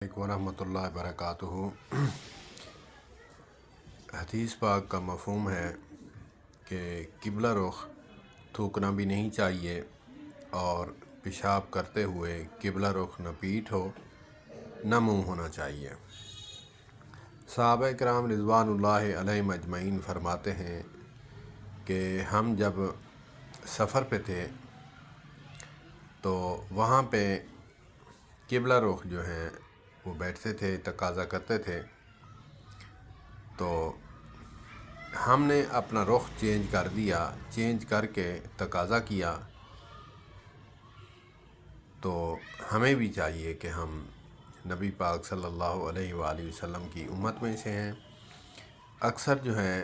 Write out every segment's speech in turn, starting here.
علیکم ورحمۃ اللہ وبرکاتہ۔ حدیث پاک کا مفہوم ہے کہ قبلہ رخ تھوکنا بھی نہیں چاہیے اور پیشاب کرتے ہوئے قبلہ رخ نہ پیٹھ ہو نہ منہ ہونا چاہیے۔ صحابہ کرام رضوان اللہ علیہم اجمعین فرماتے ہیں کہ ہم جب سفر پہ تھے تو وہاں پہ قبلہ رخ جو ہیں وہ بیٹھتے تھے، تقاضا کرتے تھے، تو ہم نے اپنا رخ چینج کر کے تقاضا کیا، تو ہمیں بھی چاہیے کہ ہم نبی پاک صلی اللہ علیہ وآلہ وسلم کی امت میں سے ہیں۔ اکثر جو ہیں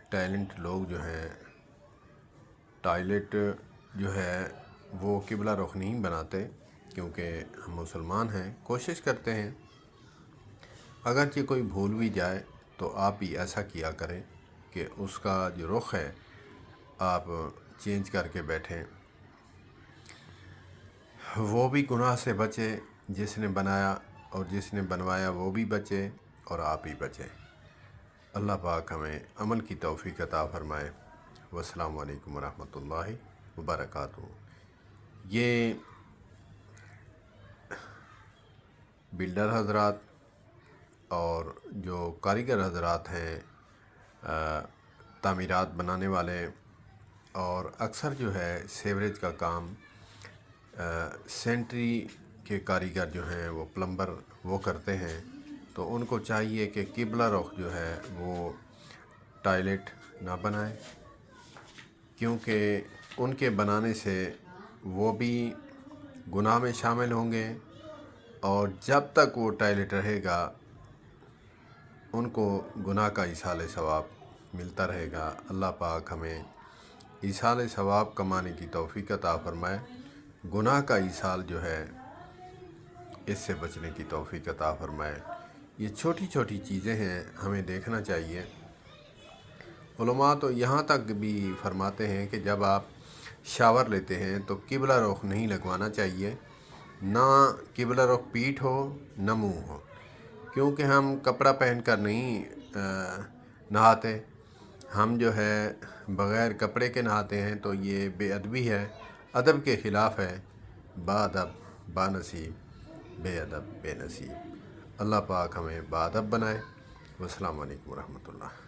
ٹیلنٹ لوگ جو ہیں ٹوائلٹ جو ہے وہ قبلہ رخ نہیں بناتے، کیونکہ ہم مسلمان ہیں۔ کوشش کرتے ہیں اگرچہ کوئی بھول بھی جائے تو آپ بھی ایسا کیا کریں کہ اس کا جو رخ ہے آپ چینج کر کے بیٹھیں، وہ بھی گناہ سے بچے جس نے بنایا، اور جس نے بنوایا وہ بھی بچے اور آپ بھی بچیں۔ اللہ پاک ہمیں عمل کی توفیق عطا فرمائے۔ والسلام علیکم ورحمۃ اللہ وبرکاتہ۔ یہ بلڈر حضرات اور جو کاریگر حضرات ہیں، تعمیرات بنانے والے، اور اکثر جو ہے سیوریج کا کام سینٹری کے کاریگر جو ہیں وہ پلمبر وہ کرتے ہیں، تو ان کو چاہیے کہ قبلہ رخ جو ہے وہ ٹوائلٹ نہ بنائیں، کیونکہ ان کے بنانے سے وہ بھی گناہ میں شامل ہوں گے، اور جب تک وہ ٹوائلٹ رہے گا ان کو گناہ کا ایصال ثواب ملتا رہے گا۔ اللہ پاک ہمیں ایصال ثواب کمانے کی توفیق عطا فرمائے، گناہ کا ایصال جو ہے اس سے بچنے کی توفیق عطا فرمائے۔ یہ چھوٹی چھوٹی چیزیں ہیں، ہمیں دیکھنا چاہیے۔ علماء تو یہاں تک بھی فرماتے ہیں کہ جب آپ شاور لیتے ہیں تو قبلہ رخ نہیں لگوانا چاہیے، نہ قبلہ رخ پیٹھ ہو نہ منہ ہو، کیونکہ ہم کپڑا پہن کر نہیں نہاتے، ہم جو ہے بغیر کپڑے کے نہاتے ہیں، تو یہ بے ادبی ہے، ادب کے خلاف ہے۔ با ادب با نصیب، بے ادب بے نصیب۔ اللہ پاک ہمیں با ادب بنائے۔ والسلام علیکم ورحمۃ اللہ۔